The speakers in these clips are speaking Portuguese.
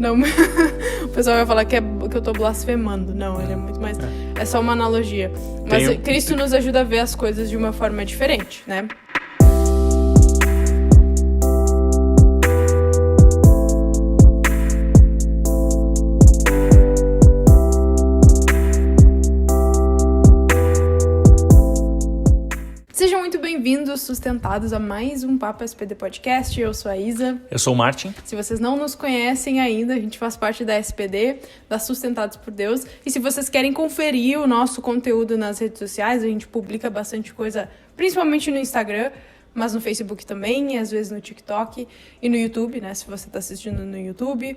Não, o pessoal vai falar que eu tô blasfemando. Não, ele é muito mais... É só uma analogia. Mas Cristo nos ajuda a ver as coisas de uma forma diferente, né? Sejam muito bem-vindos, sustentados a mais um Papo SPD Podcast. Eu sou a Isa. Eu sou o Martin. Se vocês não nos conhecem ainda, a gente faz parte da SPD, da Sustentados por Deus. E se vocês querem conferir o nosso conteúdo nas redes sociais, a gente publica bastante coisa, principalmente no Instagram, mas no Facebook também, e às vezes no TikTok e no YouTube, né? Se você está assistindo no YouTube.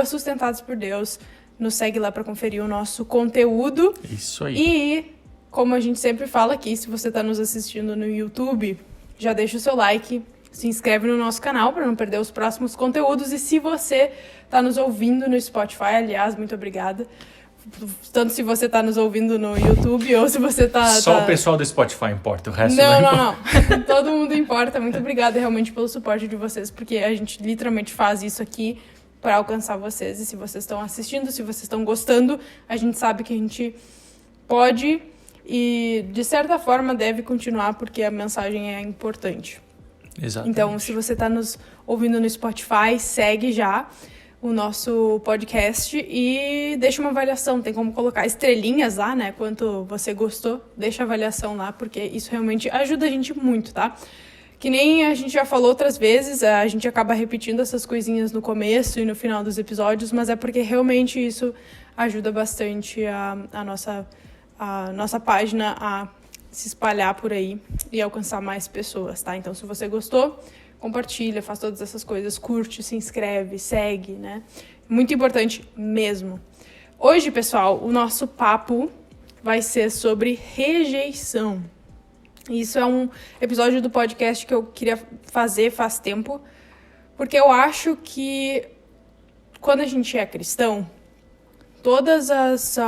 @Sustentados por Deus. Nos segue lá para conferir o nosso conteúdo. Isso aí. E... como a gente sempre fala aqui, se você está nos assistindo no YouTube, já deixa o seu like, se inscreve no nosso canal para não perder os próximos conteúdos. E se você está nos ouvindo no Spotify, aliás, muito obrigada. Tanto se você está nos ouvindo no YouTube ou se você está... Só o pessoal do Spotify importa, o resto não. Todo mundo importa. Muito obrigada realmente pelo suporte de vocês, porque a gente literalmente faz isso aqui para alcançar vocês. E se vocês estão assistindo, se vocês estão gostando, a gente sabe que a gente pode... e, de certa forma, deve continuar porque a mensagem é importante. Exatamente. Então, se você está nos ouvindo no Spotify, segue já o nosso podcast e deixa uma avaliação. Tem como colocar estrelinhas lá, né? Quanto você gostou, deixa a avaliação lá, porque isso realmente ajuda a gente muito, tá? Que nem a gente já falou outras vezes, a gente acaba repetindo essas coisinhas no começo e no final dos episódios, mas é porque realmente isso ajuda bastante a nossa página a se espalhar por aí e alcançar mais pessoas, tá? Então, se você gostou, compartilha, faz todas essas coisas, curte, se inscreve, segue, né? Muito importante mesmo. Hoje, pessoal, o nosso papo vai ser sobre rejeição. Isso é um episódio do podcast que eu queria fazer faz tempo, porque eu acho que quando a gente é cristão, todas as...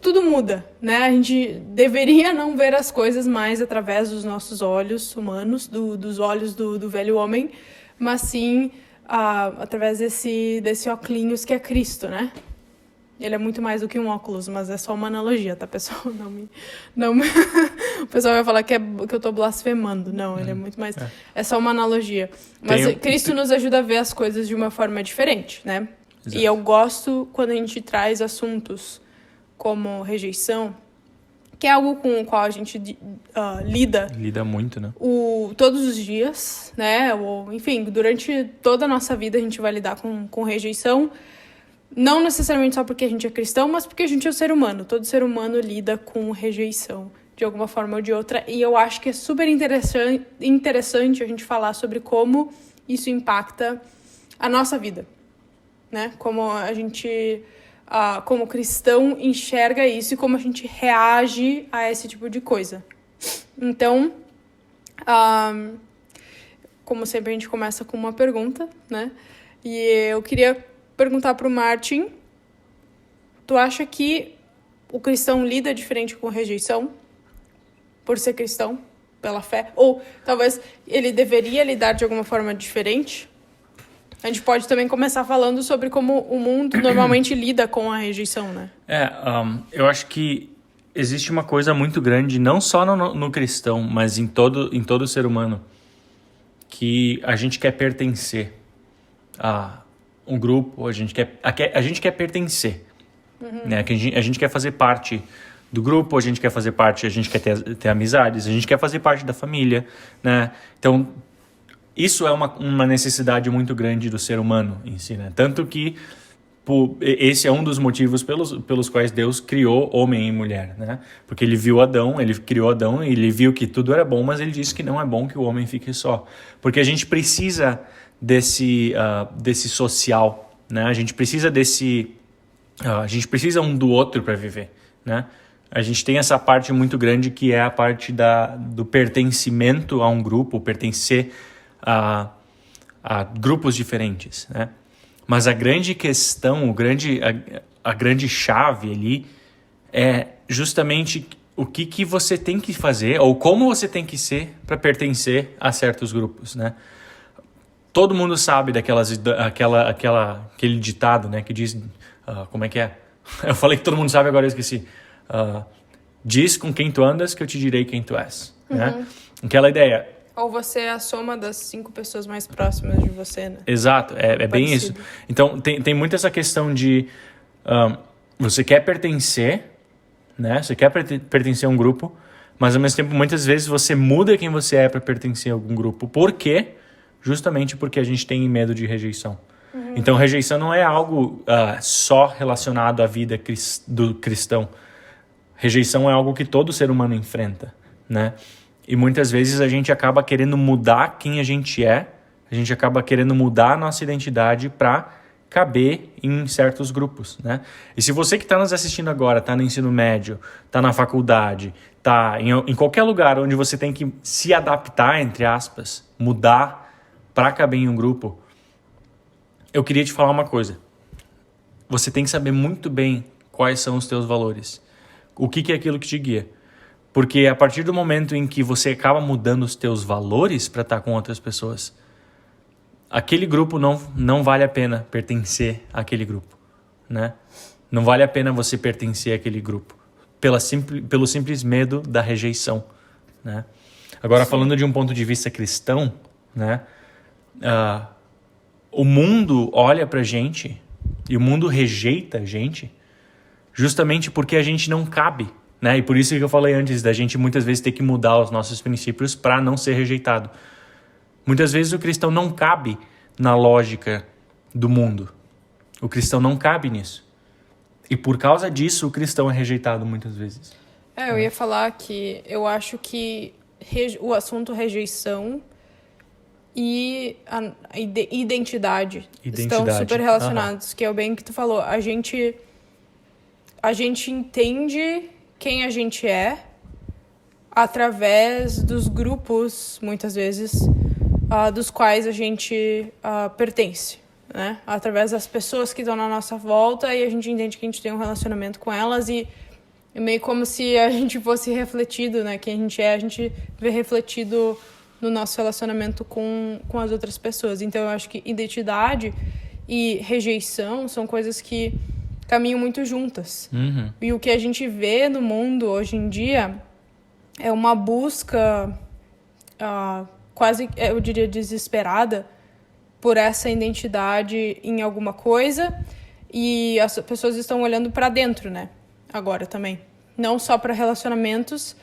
tudo muda, né? A gente deveria não ver as coisas mais através dos nossos olhos humanos, dos olhos do velho homem, mas sim através desse óculos que é Cristo, né? Ele é muito mais do que um óculos, mas é só uma analogia, tá, pessoal? Não, o pessoal vai falar que eu tô blasfemando. Não, ele é muito mais... É só uma analogia. Mas Cristo nos ajuda a ver as coisas de uma forma diferente, né? Exato. E eu gosto quando a gente traz assuntos como rejeição, que é algo com o qual a gente lida muito, né? Todos os dias, né? Enfim, durante toda a nossa vida a gente vai lidar com rejeição, não necessariamente só porque a gente é cristão, mas porque a gente é um ser humano. Todo ser humano lida com rejeição, de alguma forma ou de outra, e eu acho que é super interessante a gente falar sobre como isso impacta a nossa vida, né? Como a gente... como cristão enxerga isso e como a gente reage a esse tipo de coisa. Então, como sempre, a gente começa com uma pergunta, né? E eu queria perguntar para o Martin, tu acha que o cristão lida diferente com rejeição por ser cristão, pela fé? Ou talvez ele deveria lidar de alguma forma diferente? A gente pode também começar falando sobre como o mundo normalmente lida com a rejeição, né? Eu acho que existe uma coisa muito grande, não só no cristão, mas em todo ser humano, que a gente quer pertencer a um grupo, a gente quer pertencer, né? A gente quer fazer parte do grupo, a gente quer fazer parte, a gente quer ter amizades, a gente quer fazer parte da família, né? Então... isso é uma necessidade muito grande do ser humano em si, né? Tanto que esse é um dos motivos pelos quais Deus criou homem e mulher, né? Porque ele criou Adão e ele viu que tudo era bom, mas ele disse que não é bom que o homem fique só. Porque a gente precisa desse social, né? A gente precisa a gente precisa um do outro para viver, né? A gente tem essa parte muito grande que é a parte do pertencimento a um grupo, pertencer a grupos diferentes, né? Mas a grande questão, a grande chave ali é justamente o que você tem que fazer ou como você tem que ser para pertencer a certos grupos, né? todo mundo sabe aquele ditado, né, que diz, como é que é? Eu falei que todo mundo sabe, agora eu esqueci. Diz com quem tu andas que eu te direi quem tu és. Né? Aquela ideia. Ou você é a soma das 5 pessoas mais próximas de você, né? Exato, é bem isso. Então, tem muito essa questão de você quer pertencer, né? Você quer pertencer a um grupo, mas ao mesmo tempo, muitas vezes, você muda quem você é para pertencer a algum grupo. Por quê? Justamente porque a gente tem medo de rejeição. Então, rejeição não é algo só relacionado à vida do cristão. Rejeição é algo que todo ser humano enfrenta, né? E muitas vezes a gente acaba querendo mudar quem a gente acaba querendo mudar a nossa identidade para caber em certos grupos, né? E se você que está nos assistindo agora, está no ensino médio, está na faculdade, está em qualquer lugar onde você tem que se adaptar, entre aspas, mudar para caber em um grupo, eu queria te falar uma coisa. Você tem que saber muito bem quais são os teus valores. O que é aquilo que te guia. Porque a partir do momento em que você acaba mudando os teus valores para estar com outras pessoas, aquele grupo não vale a pena pertencer àquele grupo, né? Não vale a pena você pertencer àquele grupo pelo simples medo da rejeição, né? Agora, falando de um ponto de vista cristão, né? O mundo olha pra gente e o mundo rejeita a gente justamente porque a gente não cabe, né? E por isso que eu falei antes da gente muitas vezes ter que mudar os nossos princípios para não ser rejeitado. Muitas vezes o cristão não cabe na lógica do mundo. O cristão não cabe nisso. E por causa disso o cristão é rejeitado muitas vezes. Eu ia falar que eu acho que o assunto rejeição e a identidade estão super relacionados, que é o bem que tu falou. A gente entende quem a gente é através dos grupos, muitas vezes, dos quais a gente pertence, né? Através das pessoas que estão na nossa volta, e a gente entende que a gente tem um relacionamento com elas, e é meio como se a gente fosse refletido, né? Quem a gente vê refletido no nosso relacionamento com as outras pessoas. Então, eu acho que identidade e rejeição são coisas que caminham muito juntas. E o que a gente vê no mundo hoje em dia é uma busca quase, eu diria, desesperada por essa identidade em alguma coisa, e as pessoas estão olhando para dentro, né? Agora também. Não só para relacionamentos,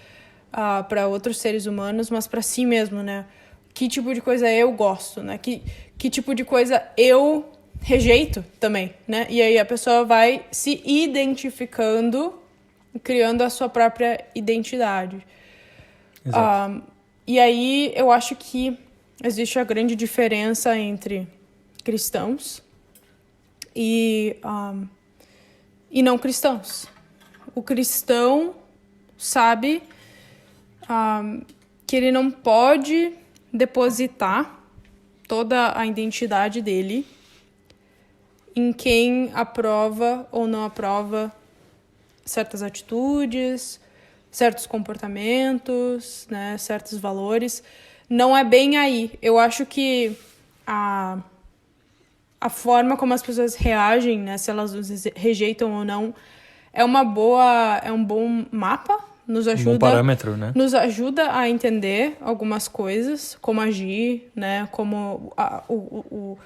para outros seres humanos, mas para si mesmo, né? Que tipo de coisa eu gosto, né? Que tipo de coisa eu rejeito também, né? E aí a pessoa vai se identificando, criando a sua própria identidade. E aí eu acho que existe a grande diferença entre cristãos e não cristãos. O cristão sabe que ele não pode depositar toda a identidade dele em quem aprova ou não aprova certas atitudes, certos comportamentos, né, certos valores. Não é bem aí. Eu acho que a forma como as pessoas reagem, né, se elas nos rejeitam ou não, é um bom mapa, nos ajuda, um bom parâmetro, né? Nos ajuda a entender algumas coisas, como agir, né, como o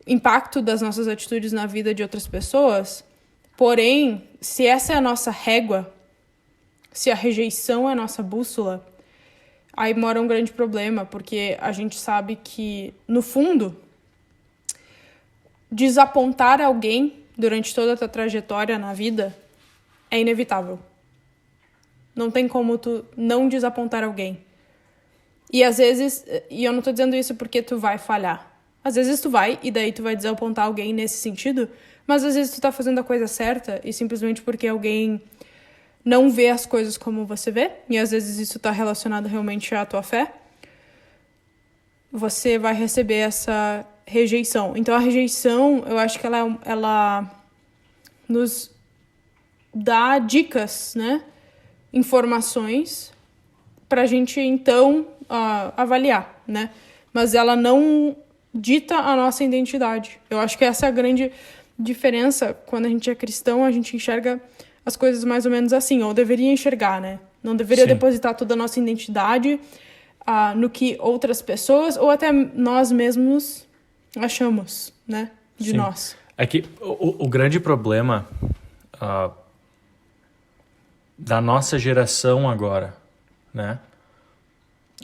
impacto das nossas atitudes na vida de outras pessoas. Porém, se essa é a nossa régua, se a rejeição é a nossa bússola, aí mora um grande problema, porque a gente sabe que, no fundo, desapontar alguém durante toda a tua trajetória na vida é inevitável. Não tem como tu não desapontar alguém. E às vezes, e eu não tô dizendo isso porque tu vai falhar. Às vezes tu vai, e daí tu vai desapontar alguém nesse sentido, mas às vezes tu tá fazendo a coisa certa, e simplesmente porque alguém não vê as coisas como você vê, e às vezes isso tá relacionado realmente à tua fé, você vai receber essa rejeição. Então a rejeição, eu acho que ela nos dá dicas, né? Informações pra gente então avaliar, né? Mas ela não dita a nossa identidade. Eu acho que essa é a grande diferença. Quando a gente é cristão, a gente enxerga as coisas mais ou menos assim, ou deveria enxergar, né? Não deveria depositar toda a nossa identidade no que outras pessoas ou até nós mesmos achamos, né? De nós. É que o grande problema da nossa geração agora, né?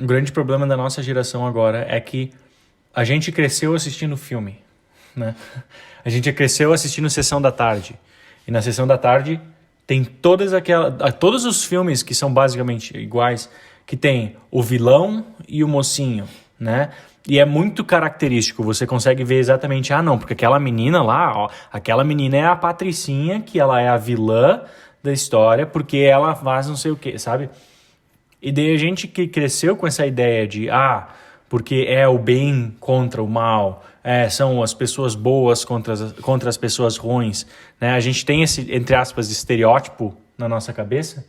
O grande problema da nossa geração agora é que a gente cresceu assistindo filme, né? A gente cresceu assistindo Sessão da Tarde. E na Sessão da Tarde tem todos os filmes que são basicamente iguais, que tem o vilão e o mocinho, né? E é muito característico, você consegue ver exatamente, não, porque aquela menina lá, ó, aquela menina é a Patricinha, que ela é a vilã da história, porque ela faz não sei o quê, sabe? E daí a gente que cresceu com essa ideia de, porque é o bem contra o mal, são as pessoas boas contra as pessoas ruins, né? A gente tem esse, entre aspas, estereótipo na nossa cabeça.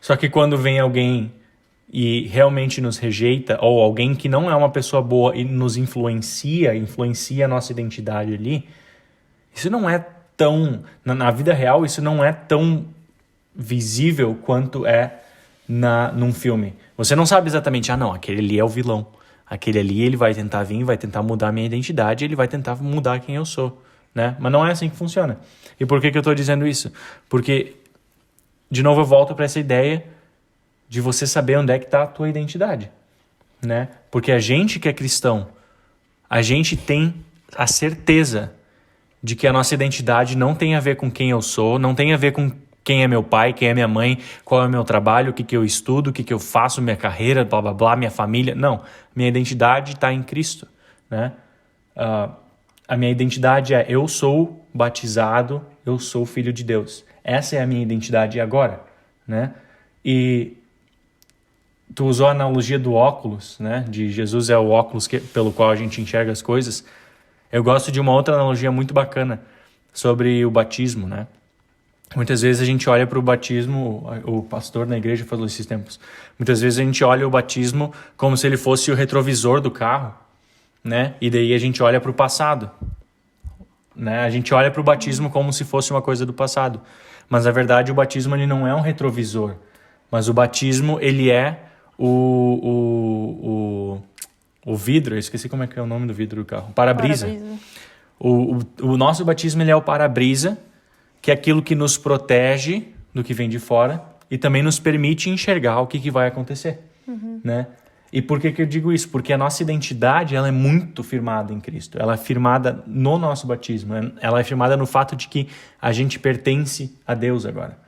Só que quando vem alguém e realmente nos rejeita, ou alguém que não é uma pessoa boa e nos influencia a nossa identidade ali, isso não é tão... Na vida real, isso não é tão visível quanto é num filme. Você não sabe exatamente, não, aquele ali é o vilão. Aquele ali, ele vai tentar vir, vai tentar mudar a minha identidade, ele vai tentar mudar quem eu sou, né? Mas não é assim que funciona. E por que eu tô dizendo isso? Porque, de novo, eu volto para essa ideia de você saber onde é que está a tua identidade, né? Porque a gente que é cristão, a gente tem a certeza de que a nossa identidade não tem a ver com quem eu sou, não tem a ver com quem é meu pai, quem é minha mãe, qual é o meu trabalho, o que eu estudo, o que eu faço, minha carreira, blá, blá, blá, minha família. Não, minha identidade está em Cristo, né? A minha identidade é eu sou batizado, eu sou filho de Deus. Essa é a minha identidade agora, né? E tu usou a analogia do óculos, né? De Jesus é o óculos pelo qual a gente enxerga as coisas. Eu gosto de uma outra analogia muito bacana sobre o batismo, né? Muitas vezes a gente olha para o batismo, o pastor na igreja falou esses tempos, muitas vezes a gente olha o batismo como se ele fosse o retrovisor do carro, né? E daí a gente olha para o passado, né? A gente olha para o batismo como se fosse uma coisa do passado. Mas, na verdade, o batismo ele não é um retrovisor, mas o batismo ele é o vidro, eu esqueci como é que é o nome do vidro do carro, para-brisa. O nosso batismo ele é o para-brisa, que é aquilo que nos protege do que vem de fora e também nos permite enxergar o que vai acontecer, né? E por que eu digo isso? Porque a nossa identidade ela é muito firmada em Cristo. Ela é firmada no nosso batismo. Ela é firmada no fato de que a gente pertence a Deus agora,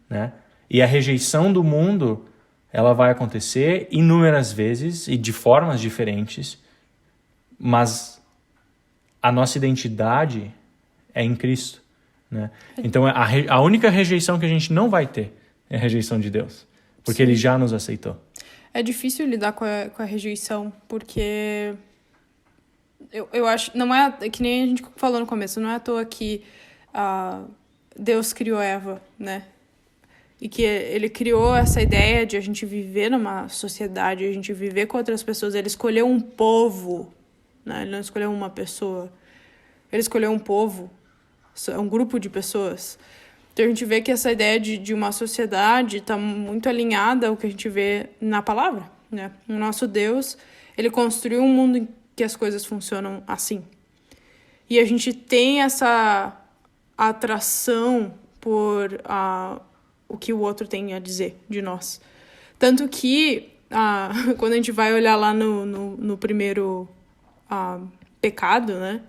né? E a rejeição do mundo ela vai acontecer inúmeras vezes e de formas diferentes, mas a nossa identidade é em Cristo, né? Então, a única rejeição que a gente não vai ter é a rejeição de Deus, porque Ele já nos aceitou. É difícil lidar com a rejeição, porque eu acho... Não é que nem a gente falou no começo, não é à toa que Deus criou Eva, né? E que Ele criou essa ideia de a gente viver numa sociedade, a gente viver com outras pessoas. Ele escolheu um povo, né? Ele não escolheu uma pessoa. Ele escolheu um povo, um grupo de pessoas. Então a gente vê que essa ideia de uma sociedade está muito alinhada ao que a gente vê na palavra, né? O nosso Deus, Ele construiu um mundo em que as coisas funcionam assim. E a gente tem essa atração por o que o outro tem a dizer de nós. Tanto que, quando a gente vai olhar lá no primeiro pecado, né?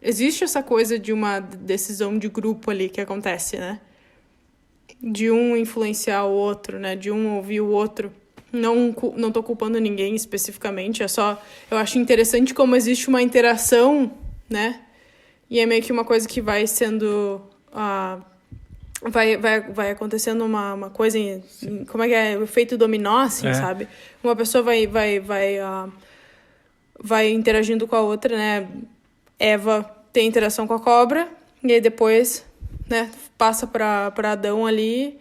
Existe essa coisa de uma decisão de grupo ali que acontece, né? De um influenciar o outro, né? De um ouvir o outro. Não tô culpando ninguém especificamente, é só... Eu acho interessante como existe uma interação, né? E é meio que uma coisa que vai sendo... Vai acontecendo uma coisa... Como é que é? O efeito dominó, assim, sabe? Uma pessoa vai interagindo com a outra, né? Eva tem interação com a cobra, e aí depois, né, passa para Adão ali,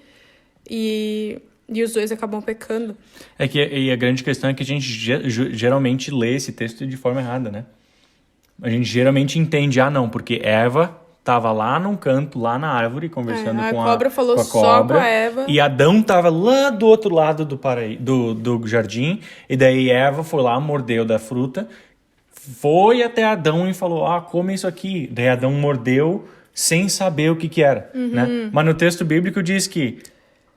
e E os dois acabam pecando. E a grande questão é que a gente geralmente lê esse texto de forma errada, né? A gente geralmente entende, não, porque Eva estava lá num canto, lá na árvore, conversando com a cobra falou com a só cobra, com a Eva. E Adão estava lá do outro lado do jardim, e daí Eva foi lá, mordeu da fruta, foi até Adão e falou, come isso aqui. Daí Adão mordeu sem saber o que era, né? Mas no texto bíblico diz que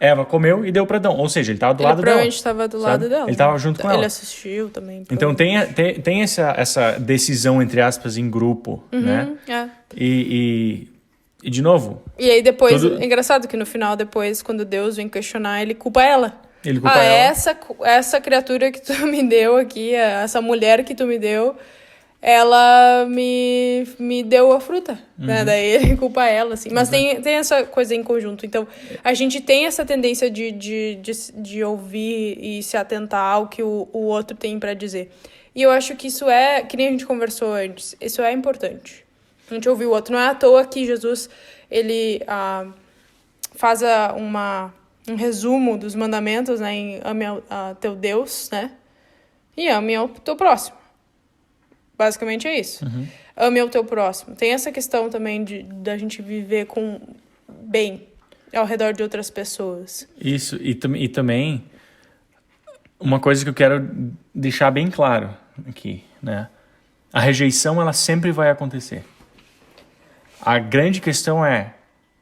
Eva comeu e deu para Adão. Ou seja, ele estava do lado dela. Ele provavelmente estava do lado dela. Ele estava junto com ela. Ele assistiu também. Então tem essa decisão, entre aspas, em grupo, né? E de novo... E aí depois, é engraçado que no final, depois, quando Deus vem questionar, ele culpa ela. Ele culpa ela. Essa criatura que tu me deu aqui, essa mulher que tu me deu, ela me deu a fruta, né? Daí ele culpa ela, assim. Mas tem essa coisa em conjunto. Então, a gente tem essa tendência de ouvir e se atentar ao que o outro tem para dizer. E eu acho que isso que nem a gente conversou antes, isso é importante. A gente ouvir o outro. Não é à toa que Jesus, ele faz um resumo dos mandamentos, né? Em ame a teu Deus, né? E ame ao teu próximo. Basicamente é isso. Ame ao teu próximo. Tem essa questão também da gente viver bem ao redor de outras pessoas. Isso. E também, uma coisa que eu quero deixar bem claro aqui, né? A rejeição, ela sempre vai acontecer. A grande questão é,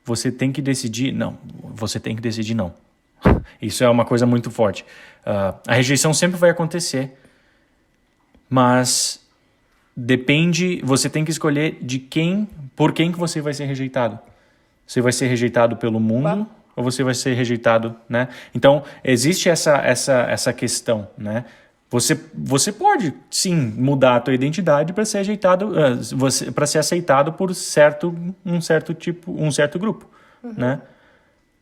você tem que decidir não. Você tem que decidir não. Isso é uma coisa muito forte. A rejeição sempre vai acontecer, mas você tem que escolher por quem que você vai ser rejeitado. Você vai ser rejeitado pelo mundo ou você vai ser rejeitado, né? Então, existe essa questão, né? Você pode, sim, mudar a tua identidade para ser rejeitado, para ser aceitado por um certo grupo, né?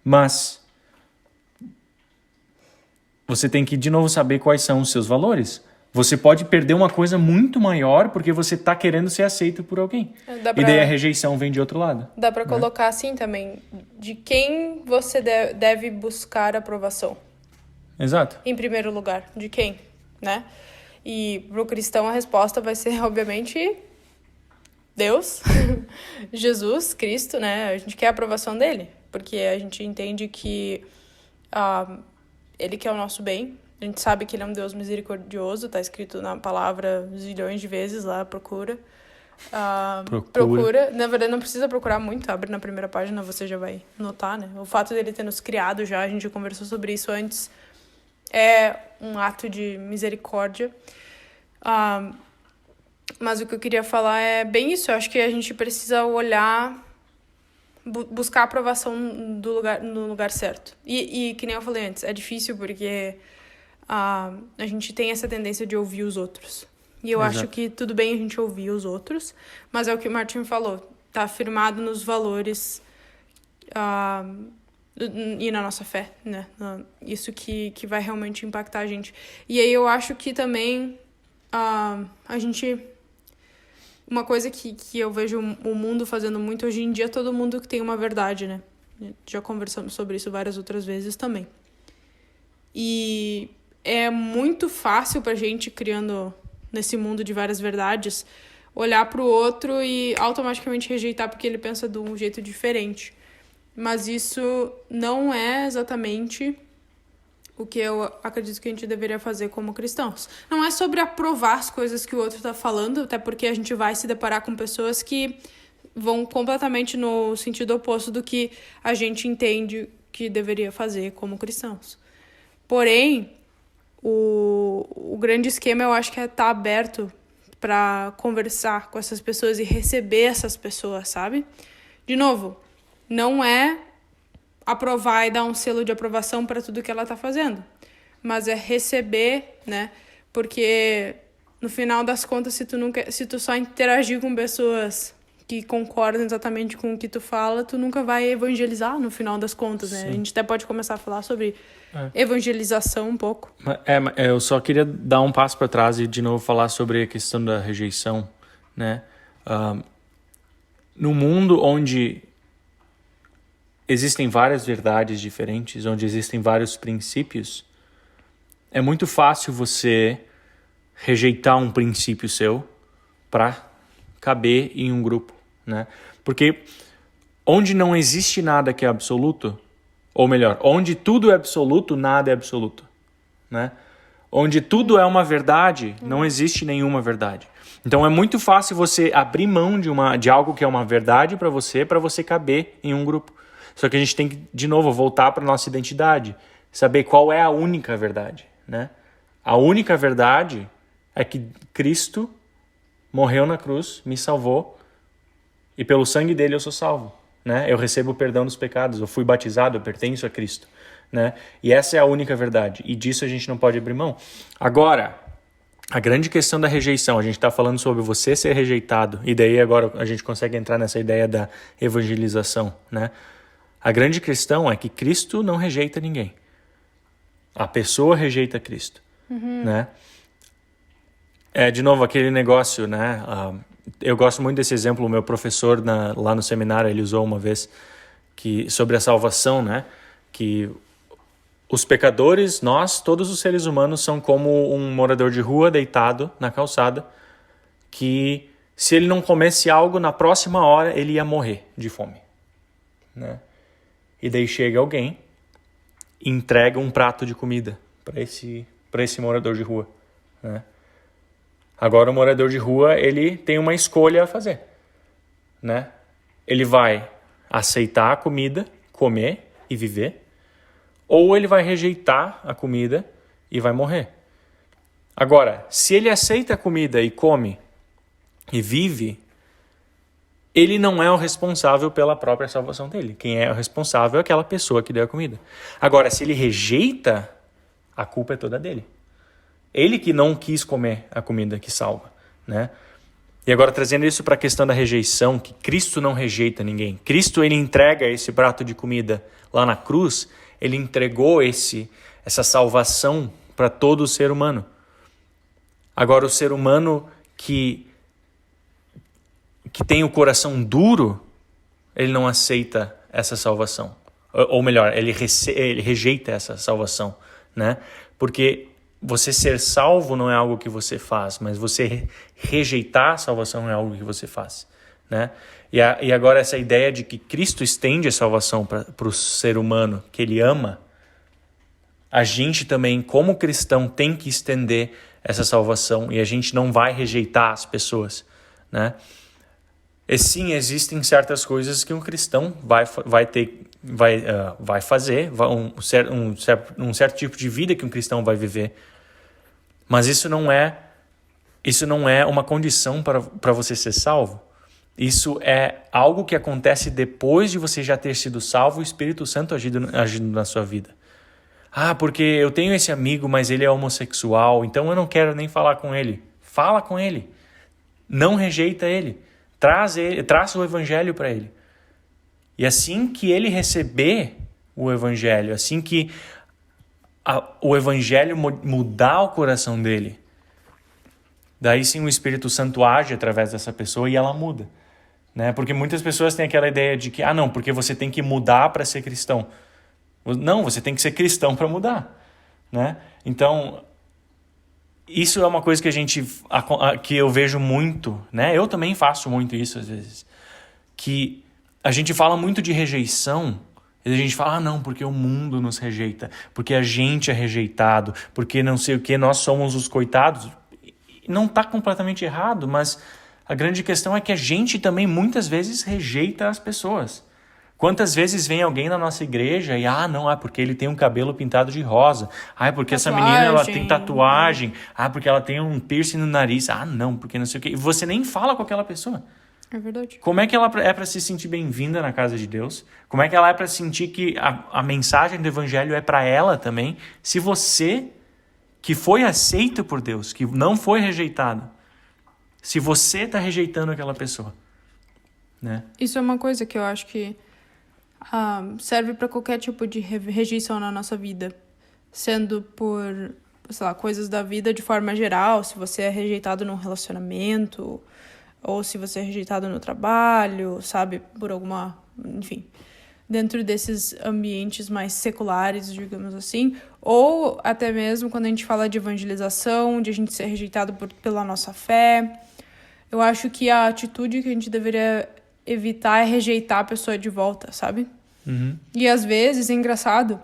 Mas você tem que, de novo, saber quais são os seus valores. Você pode perder uma coisa muito maior porque você está querendo ser aceito por alguém. E daí a rejeição vem de outro lado. Dá para colocar assim também, de quem você deve buscar aprovação. Exato. Em primeiro lugar, de quem, né? E pro cristão a resposta vai ser, obviamente, Deus, Jesus, Cristo, né? A gente quer a aprovação dele, porque a gente entende que ele quer o nosso bem. A gente sabe que ele é um Deus misericordioso, tá escrito na palavra zilhões de vezes lá, procura. Na verdade, não precisa procurar muito, abre na primeira página, você já vai notar, né? O fato dele ter nos criado já, a gente já conversou sobre isso antes, é um ato de misericórdia. Mas o que eu queria falar é bem isso, eu acho que a gente precisa olhar, buscar a aprovação no lugar certo. E que nem eu falei antes, é difícil porque a gente tem essa tendência de ouvir os outros. E eu acho que tudo bem a gente ouvir os outros, mas é o que o Martin falou, tá afirmado nos valores e na nossa fé, né? Isso que vai realmente impactar a gente. E aí eu acho que também a gente... Uma coisa que eu vejo o mundo fazendo muito hoje em dia, todo mundo que tem uma verdade, né? Já conversamos sobre isso várias outras vezes também. E é muito fácil pra gente, criando nesse mundo de várias verdades, olhar pro outro e automaticamente rejeitar porque ele pensa de um jeito diferente. Mas isso não é exatamente o que eu acredito que a gente deveria fazer como cristãos. Não é sobre aprovar as coisas que o outro está falando, até porque a gente vai se deparar com pessoas que vão completamente no sentido oposto do que a gente entende que deveria fazer como cristãos. Porém, o grande esquema eu acho que é estar aberto para conversar com essas pessoas e receber essas pessoas, sabe? De novo, não é aprovar e dar um selo de aprovação para tudo que ela tá fazendo, mas é receber, né? Porque no final das contas, se tu só interagir com pessoas que concordam exatamente com o que tu fala, tu nunca vai evangelizar no final das contas, né? Sim. A gente até pode começar a falar sobre evangelização um pouco. Eu só queria dar um passo para trás e de novo falar sobre a questão da rejeição, né? No mundo onde existem várias verdades diferentes, onde existem vários princípios, é muito fácil você rejeitar um princípio seu para caber em um grupo, né? Porque onde não existe nada que é absoluto, ou melhor, onde tudo é absoluto, nada é absoluto, né? Onde tudo é uma verdade, não existe nenhuma verdade. Então é muito fácil você abrir mão de algo que é uma verdade para você caber em um grupo. Só que a gente tem que, de novo, voltar para nossa identidade, saber qual é a única verdade, né? A única verdade é que Cristo morreu na cruz, me salvou, e pelo sangue dele eu sou salvo, né? Eu recebo o perdão dos pecados, eu fui batizado, eu pertenço a Cristo, né? E essa é a única verdade, e disso a gente não pode abrir mão. Agora, a grande questão da rejeição, a gente está falando sobre você ser rejeitado, e daí agora a gente consegue entrar nessa ideia da evangelização, né? A grande questão é que Cristo não rejeita ninguém. A pessoa rejeita Cristo, né? É, de novo, aquele negócio, né? Eu gosto muito desse exemplo, o meu professor lá no seminário, ele usou uma vez, sobre a salvação, né? Que os pecadores, nós, todos os seres humanos, são como um morador de rua deitado na calçada, que se ele não comesse algo, na próxima hora ele ia morrer de fome, né? E daí chega alguém e entrega um prato de comida para esse morador de rua, né? Agora o morador de rua, ele tem uma escolha a fazer, né? Ele vai aceitar a comida, comer e viver, ou ele vai rejeitar a comida e vai morrer. Agora, se ele aceita a comida e come e vive, ele não é o responsável pela própria salvação dele. Quem é o responsável é aquela pessoa que deu a comida. Agora, se ele rejeita, a culpa é toda dele. Ele que não quis comer a comida que salva, né? E agora trazendo isso para a questão da rejeição, que Cristo não rejeita ninguém. Cristo, ele entrega esse prato de comida lá na cruz, ele entregou essa salvação para todo o ser humano. Agora o ser humano que tem o coração duro, ele não aceita essa salvação. Ou melhor, ele rejeita essa salvação, né? Porque você ser salvo não é algo que você faz, mas você rejeitar a salvação é algo que você faz, né? E agora essa ideia de que Cristo estende a salvação para o ser humano que ele ama, a gente também, como cristão, tem que estender essa salvação e a gente não vai rejeitar as pessoas, né? E sim, existem certas coisas que um cristão vai fazer, um certo tipo de vida que um cristão vai viver. Mas isso não é uma condição para você ser salvo. Isso é algo que acontece depois de você já ter sido salvo, o Espírito Santo agindo na sua vida. Ah, porque eu tenho esse amigo, mas ele é homossexual, então eu não quero nem falar com ele. Fala com ele. Não rejeita ele. Traz o evangelho para ele. E assim que ele receber o evangelho, assim que o evangelho mudar o coração dele, daí sim o Espírito Santo age através dessa pessoa e ela muda, né? Porque muitas pessoas têm aquela ideia de que, não, porque você tem que mudar para ser cristão. Não, você tem que ser cristão para mudar, né? Então, isso é uma coisa que eu vejo muito, né? Eu também faço muito isso às vezes, que a gente fala muito de rejeição e a gente fala, não, porque o mundo nos rejeita, porque a gente é rejeitado, porque não sei o que, nós somos os coitados. Não está completamente errado, mas a grande questão é que a gente também muitas vezes rejeita as pessoas. Quantas vezes vem alguém na nossa igreja e, não, porque ele tem um cabelo pintado de rosa. Porque essa menina ela tem tatuagem. Porque ela tem um piercing no nariz. Não, porque não sei o quê. E você nem fala com aquela pessoa. É verdade. Como é que ela é para se sentir bem-vinda na casa de Deus? Como é que ela é para sentir que a mensagem do evangelho é para ela também? Se você, que foi aceito por Deus, que não foi rejeitado, se você está rejeitando aquela pessoa, né? Isso é uma coisa que eu acho que serve para qualquer tipo de rejeição na nossa vida, sendo por, sei lá, coisas da vida de forma geral, se você é rejeitado num relacionamento, ou se você é rejeitado no trabalho, sabe, por alguma, enfim, dentro desses ambientes mais seculares, digamos assim, ou até mesmo quando a gente fala de evangelização, de a gente ser rejeitado pela nossa fé. Eu acho que a atitude que a gente deveria evitar é rejeitar a pessoa de volta, sabe? E às vezes, é engraçado,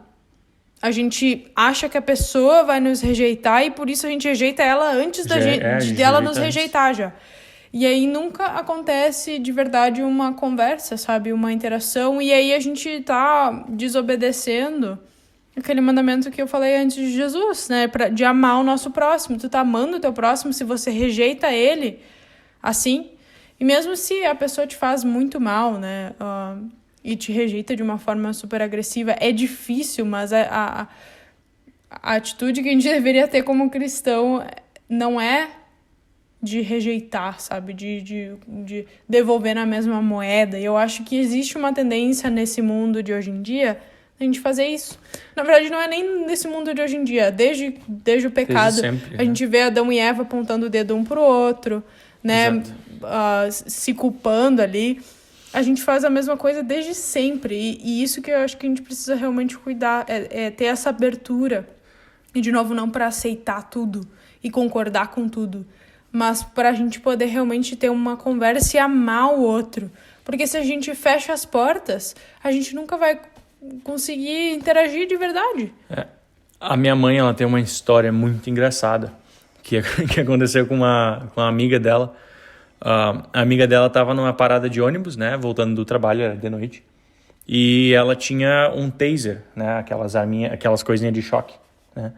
a gente acha que a pessoa vai nos rejeitar e por isso a gente rejeita ela antes dela nos rejeitar já. E aí nunca acontece de verdade uma conversa, sabe? Uma interação. E aí a gente tá desobedecendo aquele mandamento que eu falei antes de Jesus, né? De amar o nosso próximo. Tu tá amando o teu próximo se você rejeita ele assim. E mesmo se a pessoa te faz muito mal, né? E te rejeita de uma forma super agressiva, é difícil, mas a atitude que a gente deveria ter como cristão não é de rejeitar, sabe? De devolver na mesma moeda. E eu acho que existe uma tendência nesse mundo de hoje em dia a gente fazer isso. Na verdade, não é nem nesse mundo de hoje em dia. Desde o pecado, desde sempre, a gente vê Adão e Eva apontando o dedo um pro outro, né? Se culpando ali. A gente faz a mesma coisa desde sempre. E isso que eu acho que a gente precisa realmente cuidar. É ter essa abertura. E, de novo, não para aceitar tudo e concordar com tudo. Mas para a gente poder realmente ter uma conversa e amar o outro. Porque se a gente fecha as portas, a gente nunca vai conseguir interagir de verdade. A minha mãe, ela tem uma história muito engraçada. Que aconteceu com uma amiga dela. A amiga dela estava numa parada de ônibus, né? Voltando do trabalho, era de noite. E ela tinha um taser, né? Aquelas coisinhas de choque, né?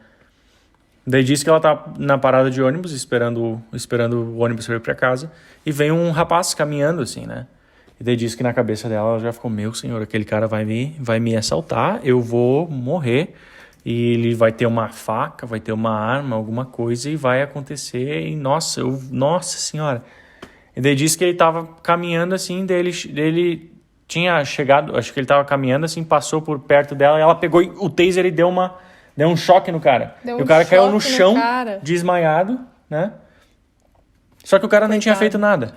Daí disse que ela tá na parada de ônibus, esperando o ônibus ir para casa. E vem um rapaz caminhando assim, né? E daí disse que na cabeça dela ela já ficou: meu senhor, aquele cara vai me assaltar, eu vou morrer. E ele vai ter uma faca, vai ter uma arma, alguma coisa, e vai acontecer. E nossa senhora... E daí disse que ele tava caminhando assim, daí ele tinha chegado, acho que ele tava caminhando assim, passou por perto dela, e ela pegou o taser e deu um choque no cara. E o cara caiu no chão, desmaiado, né? Só que o cara nem tinha feito nada.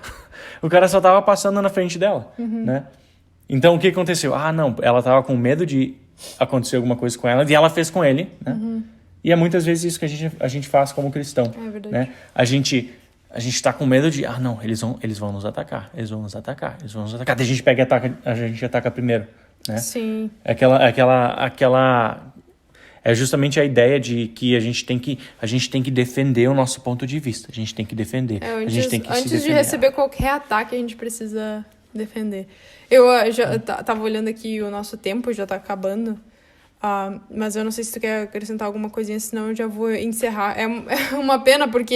O cara só tava passando na frente dela, né? Então o que aconteceu? Não, ela tava com medo de acontecer alguma coisa com ela, e ela fez com ele, né? E é muitas vezes isso que a gente faz como cristão, né? A gente tá com medo de, não, eles vão nos atacar. Daí a gente pega e a gente ataca primeiro, né? Sim. É justamente a ideia de que a gente tem que defender o nosso ponto de vista. A gente tem que defender. Antes de receber qualquer ataque, a gente precisa defender. Eu já tava olhando aqui, o nosso tempo já tá acabando. Mas eu não sei se tu quer acrescentar alguma coisinha, senão eu já vou encerrar. É uma pena, porque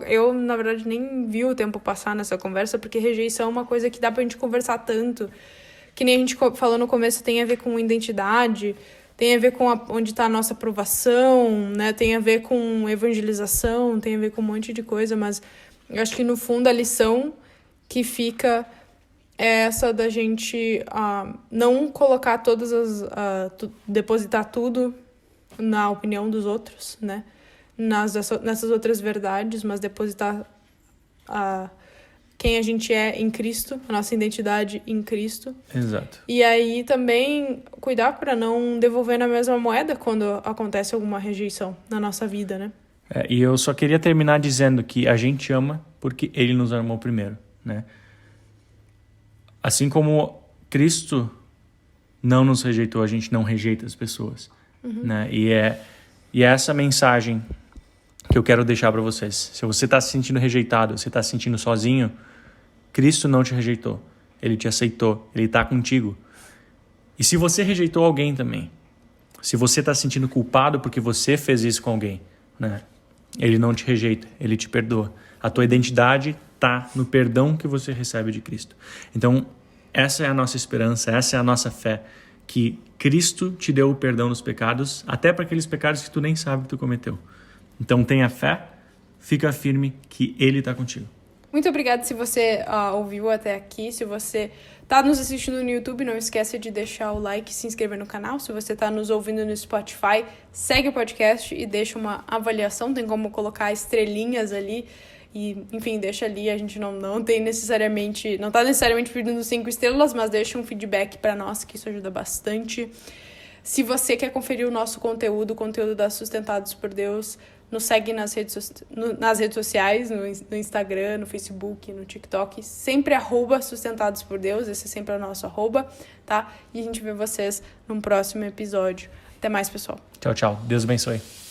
eu, na verdade, nem vi o tempo passar nessa conversa, porque rejeição é uma coisa que dá pra gente conversar tanto. Que nem a gente falou no começo, tem a ver com identidade, tem a ver com onde tá a nossa aprovação, né? Tem a ver com evangelização, tem a ver com um monte de coisa, mas eu acho que, no fundo, a lição que fica... é essa da gente não colocar depositar tudo na opinião dos outros, né? Nessas outras verdades, mas depositar quem a gente é em Cristo, a nossa identidade em Cristo. Exato. E aí também cuidar para não devolver na mesma moeda quando acontece alguma rejeição na nossa vida, né? E eu só queria terminar dizendo que a gente ama porque Ele nos amou primeiro, né? Assim como Cristo não nos rejeitou, a gente não rejeita as pessoas, né? E é essa mensagem que eu quero deixar para vocês. Se você está se sentindo rejeitado, você está se sentindo sozinho, Cristo não te rejeitou. Ele te aceitou, Ele está contigo. E se você rejeitou alguém também, se você está se sentindo culpado porque você fez isso com alguém, né? Ele não te rejeita, Ele te perdoa. A tua identidade está no perdão que você recebe de Cristo. Então, essa é a nossa esperança, essa é a nossa fé, que Cristo te deu o perdão dos pecados, até para aqueles pecados que tu nem sabe que tu cometeu. Então, tenha fé, fica firme que Ele está contigo. Muito obrigada se você ouviu até aqui. Se você está nos assistindo no YouTube, não esqueça de deixar o like e se inscrever no canal. Se você está nos ouvindo no Spotify, segue o podcast e deixa uma avaliação. Tem como colocar estrelinhas ali. E, enfim, deixa ali, a gente não tá necessariamente pedindo 5 estrelas, mas deixa um feedback para nós, que isso ajuda bastante. Se você quer conferir o nosso conteúdo, o conteúdo da Sustentados por Deus, nos segue nas redes sociais, no Instagram, no Facebook, no TikTok, sempre @sustentados por Deus, esse é sempre o nosso @, tá? E a gente vê vocês num próximo episódio. Até mais, pessoal. Tchau, tchau. Deus abençoe.